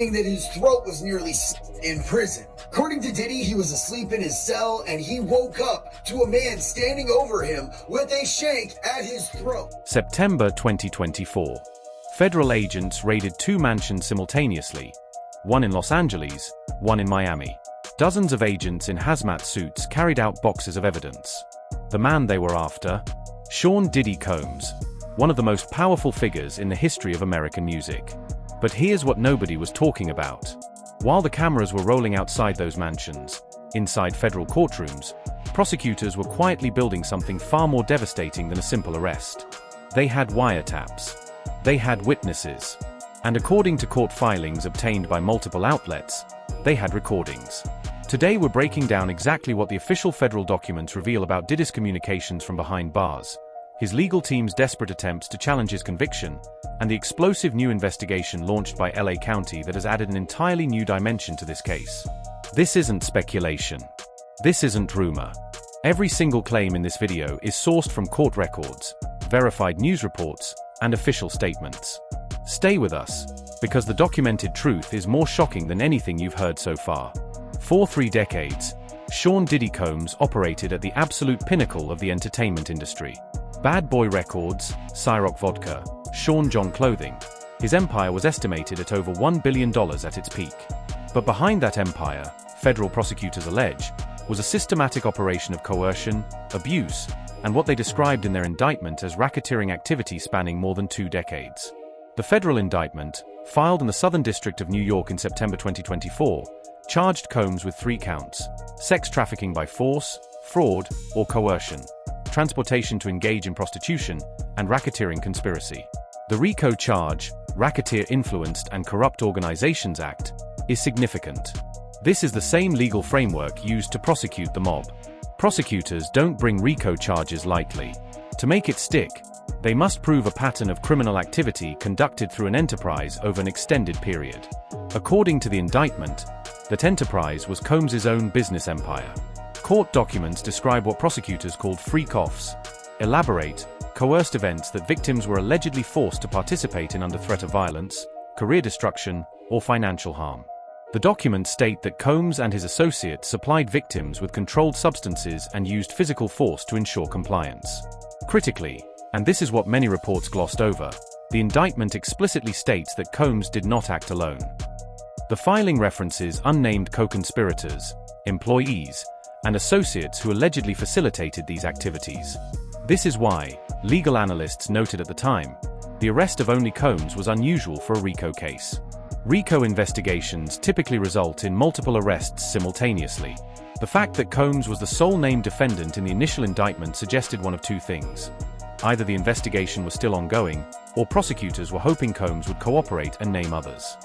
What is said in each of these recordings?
that his throat was nearly slit in prison. According to Diddy, he was asleep in his cell and he woke up to a man standing over him with a shank at his throat. September 2024. Federal agents raided 2 mansions simultaneously, one in Los Angeles, one in Miami. Dozens of agents in hazmat suits carried out boxes of evidence. The man they were after? Sean Diddy Combs, one of the most powerful figures in the history of American music. But here's what nobody was talking about. While the cameras were rolling outside those mansions, inside federal courtrooms, prosecutors were quietly building something far more devastating than a simple arrest. They had wiretaps. They had witnesses. And according to court filings obtained by multiple outlets, they had recordings. Today we're breaking down exactly what the official federal documents reveal about Diddy's communications from behind bars, his legal team's desperate attempts to challenge his conviction, and the explosive new investigation launched by LA County that has added an entirely new dimension to this case. This isn't speculation. This isn't rumor. Every single claim in this video is sourced from court records, verified news reports, and official statements. Stay with us, because the documented truth is more shocking than anything you've heard so far. For 3 decades, Sean Diddy Combs operated at the absolute pinnacle of the entertainment industry. Bad Boy Records, Ciroc Vodka, Sean John Clothing. His empire was estimated at over $1 billion at its peak. But behind that empire, federal prosecutors allege, was a systematic operation of coercion, abuse, and what they described in their indictment as racketeering activity spanning more than 2 decades. The federal indictment, filed in the Southern District of New York in September 2024, charged Combs with 3 counts: sex trafficking by force, fraud, or coercion, transportation to engage in prostitution, and racketeering conspiracy. The RICO charge, Racketeer Influenced and Corrupt Organizations Act, is significant. This is the same legal framework used to prosecute the mob. Prosecutors don't bring RICO charges lightly. To make it stick, they must prove a pattern of criminal activity conducted through an enterprise over an extended period. According to the indictment, that enterprise was Combs' own business empire. Court documents describe what prosecutors called freak-offs, elaborate, coerced events that victims were allegedly forced to participate in under threat of violence, career destruction, or financial harm. The documents state that Combs and his associates supplied victims with controlled substances and used physical force to ensure compliance. Critically, and this is what many reports glossed over, the indictment explicitly states that Combs did not act alone. The filing references unnamed co-conspirators, employees, and associates who allegedly facilitated these activities. This is why, legal analysts noted at the time, the arrest of only Combs was unusual for a RICO case. RICO investigations typically result in multiple arrests simultaneously. The fact that Combs was the sole named defendant in the initial indictment suggested one of 2 things. Either the investigation was still ongoing, or prosecutors were hoping Combs would cooperate and name others.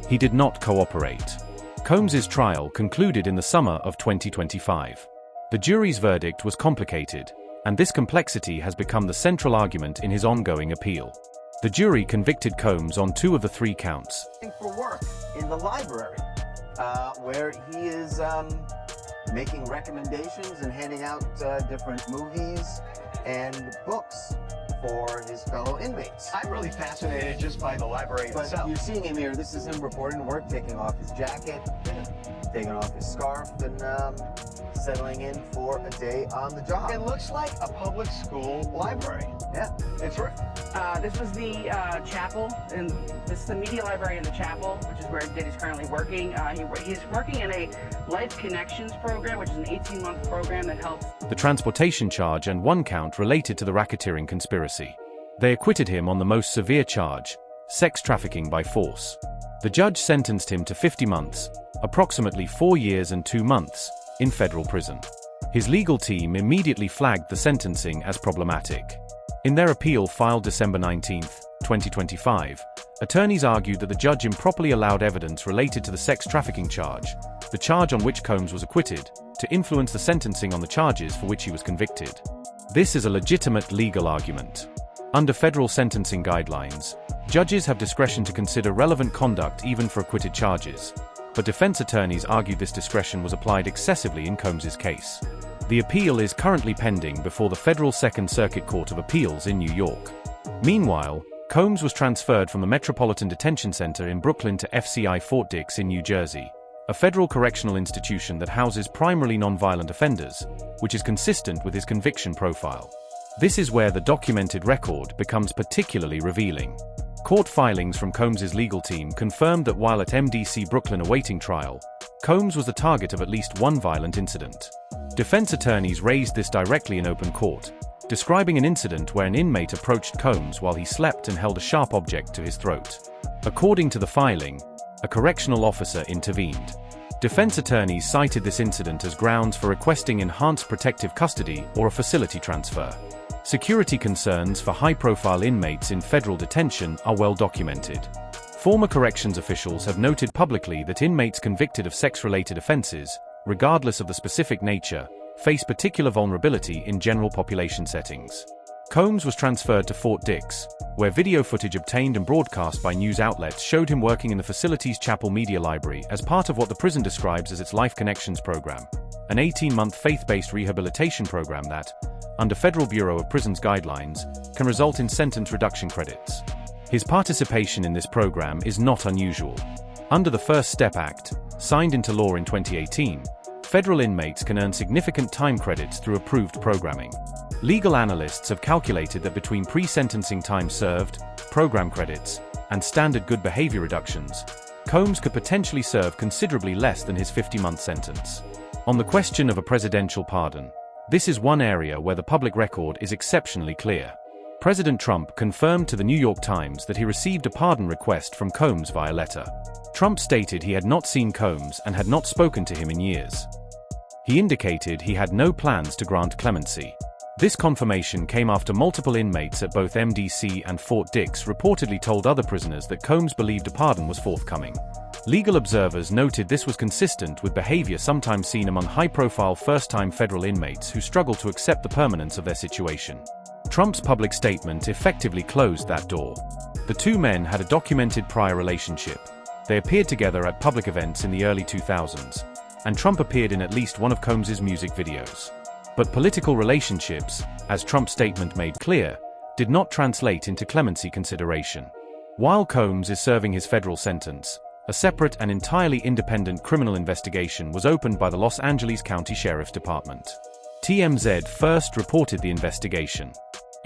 He did not cooperate. Combs' trial concluded in the summer of 2025. The jury's verdict was complicated, and this complexity has become the central argument in his ongoing appeal. The jury convicted Combs on 2 of the 3 counts. For work in the library, where he is making recommendations and handing out different movies and books for his fellow inmates. I'm really fascinated just by the library But itself. you're seeing him here. This is him reporting to work, taking off his jacket, taking off his scarf, and settling in for a day on the job. It looks like a public school library. Yeah. It's right. This was the chapel, and this is the media library in the chapel, which is where Diddy's currently working. He's working in a Life Connections program, which is an 18-month program that helps. The transportation charge and 1 count related to the racketeering conspiracy. They acquitted him on the most severe charge, sex trafficking by force. The judge sentenced him to 50 months, approximately 4 years and 2 months, in federal prison. His legal team immediately flagged the sentencing as problematic. In their appeal filed December 19, 2025, attorneys argued that the judge improperly allowed evidence related to the sex trafficking charge, the charge on which Combs was acquitted, to influence the sentencing on the charges for which he was convicted. This is a legitimate legal argument. Under federal sentencing guidelines, judges have discretion to consider relevant conduct even for acquitted charges, but defense attorneys argued this discretion was applied excessively in Combs' case. The appeal is currently pending before the Federal Second Circuit Court of Appeals in New York. Meanwhile, Combs was transferred from the Metropolitan Detention Center in Brooklyn to FCI Fort Dix in New Jersey, a federal correctional institution that houses primarily nonviolent offenders, which is consistent with his conviction profile. This is where the documented record becomes particularly revealing. Court filings from Combs's legal team confirmed that while at MDC Brooklyn awaiting trial, Combs was the target of at least one violent incident. Defense attorneys raised this directly in open court, describing an incident where an inmate approached Combs while he slept and held a sharp object to his throat. According to the filing, a correctional officer intervened. Defense attorneys cited this incident as grounds for requesting enhanced protective custody or a facility transfer. Security concerns for high-profile inmates in federal detention are well documented. Former corrections officials have noted publicly that inmates convicted of sex-related offenses, regardless of the specific nature, face particular vulnerability in general population settings. Combs was transferred to Fort Dix, where video footage obtained and broadcast by news outlets showed him working in the facility's chapel media library as part of what the prison describes as its Life Connections program, an 18-month faith-based rehabilitation program that, under Federal Bureau of Prisons guidelines, can result in sentence reduction credits. His participation in this program is not unusual. Under the First Step Act, signed into law in 2018, federal inmates can earn significant time credits through approved programming. Legal analysts have calculated that between pre-sentencing time served, program credits, and standard good behavior reductions, Combs could potentially serve considerably less than his 50-month sentence. On the question of a presidential pardon, this is one area where the public record is exceptionally clear. President Trump confirmed to the New York Times that he received a pardon request from Combs via letter. Trump stated he had not seen Combs and had not spoken to him in years. He indicated he had no plans to grant clemency. This confirmation came after multiple inmates at both MDC and Fort Dix reportedly told other prisoners that Combs believed a pardon was forthcoming. Legal observers noted this was consistent with behavior sometimes seen among high-profile first-time federal inmates who struggle to accept the permanence of their situation. Trump's public statement effectively closed that door. The two men had a documented prior relationship. They appeared together at public events in the early 2000s, and Trump appeared in at least one of Combs's music videos. But political relationships, as Trump's statement made clear, did not translate into clemency consideration. While Combs is serving his federal sentence, a separate and entirely independent criminal investigation was opened by the Los Angeles County Sheriff's Department. TMZ first reported the investigation.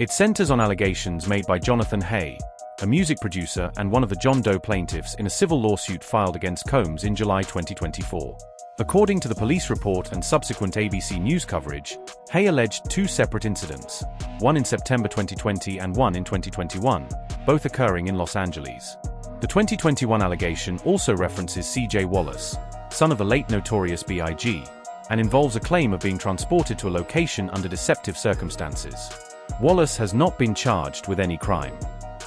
It centers on allegations made by Jonathan Hay, a music producer and one of the John Doe plaintiffs in a civil lawsuit filed against Combs in July 2024. According to the police report and subsequent ABC News coverage, Hay alleged two separate incidents, one in September 2020 and one in 2021, both occurring in Los Angeles. The 2021 allegation also references C.J. Wallace, son of the late Notorious B.I.G., and involves a claim of being transported to a location under deceptive circumstances. Wallace has not been charged with any crime.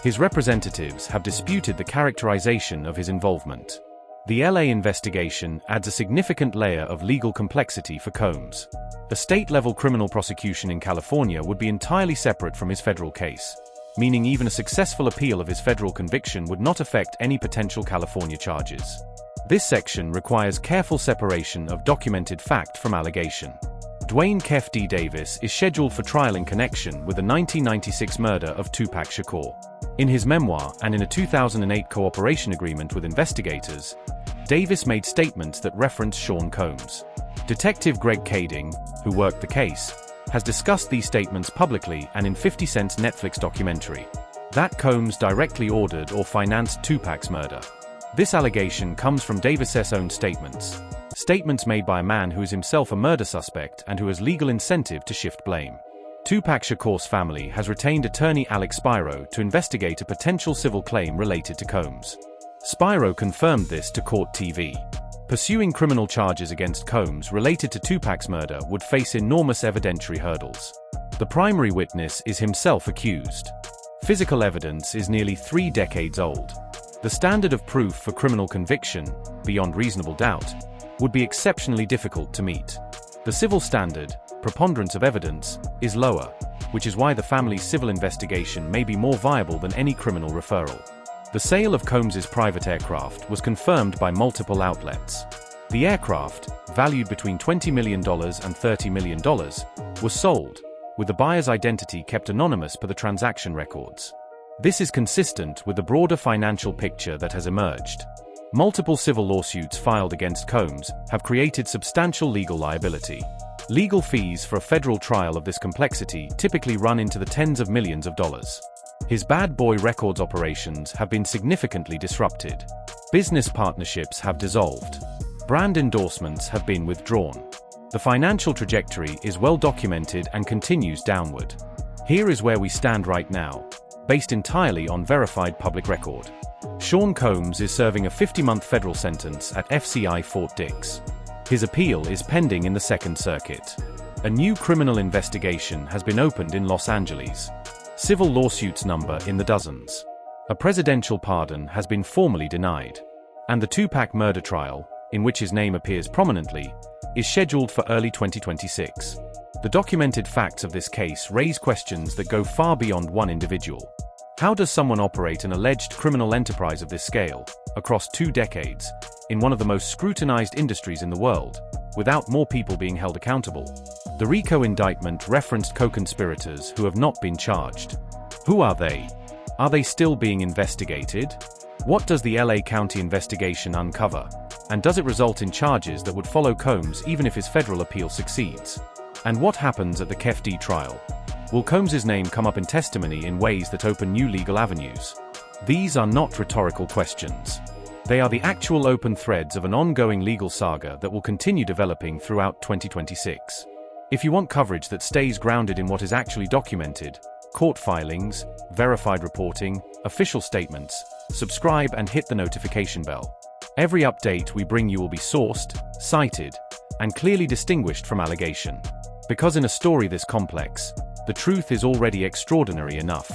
His representatives have disputed the characterization of his involvement. The LA investigation adds a significant layer of legal complexity for Combs. A state-level criminal prosecution in California would be entirely separate from his federal case, meaning even a successful appeal of his federal conviction would not affect any potential California charges. This section requires careful separation of documented fact from allegation. Dwayne Kef D. Davis is scheduled for trial in connection with the 1996 murder of Tupac Shakur. In his memoir and in a 2008 cooperation agreement with investigators, Davis made statements that reference Sean Combs. Detective Greg Kading, who worked the case, has discussed these statements publicly and in 50 Cent's Netflix documentary, that Combs directly ordered or financed Tupac's murder. This allegation comes from Davis's own statements. Statements made by a man who is himself a murder suspect and who has legal incentive to shift blame. Tupac Shakur's family has retained attorney Alex Spiro to investigate a potential civil claim related to Combs. Spiro confirmed this to Court TV. Pursuing criminal charges against Combs related to Tupac's murder would face enormous evidentiary hurdles. The primary witness is himself accused. Physical evidence is nearly 3 decades old. The standard of proof for criminal conviction, beyond reasonable doubt, would be exceptionally difficult to meet. The civil standard, preponderance of evidence, is lower, which is why the family's civil investigation may be more viable than any criminal referral. The sale of Combs's private aircraft was confirmed by multiple outlets. The aircraft, valued between $20 million and $30 million, was sold, with the buyer's identity kept anonymous per the transaction records. This is consistent with the broader financial picture that has emerged. Multiple civil lawsuits filed against Combs have created substantial legal liability. Legal fees for a federal trial of this complexity typically run into the tens of millions of dollars. His Bad Boy Records operations have been significantly disrupted. Business partnerships have dissolved. Brand endorsements have been withdrawn. The financial trajectory is well documented and continues downward. Here is where we stand right now, based entirely on verified public record. Sean Combs is serving a 50-month federal sentence at FCI Fort Dix. His appeal is pending in the Second Circuit. A new criminal investigation has been opened in Los Angeles. Civil lawsuits number in the dozens. A presidential pardon has been formally denied. And the Tupac murder trial, in which his name appears prominently, is scheduled for early 2026. The documented facts of this case raise questions that go far beyond one individual. How does someone operate an alleged criminal enterprise of this scale, across 2 decades, in one of the most scrutinized industries in the world, without more people being held accountable? The RICO indictment referenced co-conspirators who have not been charged. Who are they? Are they still being investigated? What does the LA County investigation uncover? And does it result in charges that would follow Combs even if his federal appeal succeeds? And what happens at the KEFD trial? Will Combs' name come up in testimony in ways that open new legal avenues? These are not rhetorical questions. They are the actual open threads of an ongoing legal saga that will continue developing throughout 2026. If you want coverage that stays grounded in what is actually documented, court filings, verified reporting, official statements, subscribe and hit the notification bell. Every update we bring you will be sourced, cited, and clearly distinguished from allegation. Because in a story this complex, the truth is already extraordinary enough.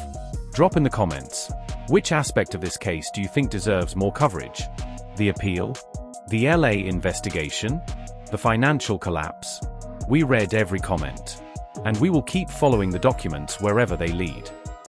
Drop in the comments. Which aspect of this case do you think deserves more coverage? The appeal? The LA investigation? The financial collapse? We read every comment. And we will keep following the documents wherever they lead.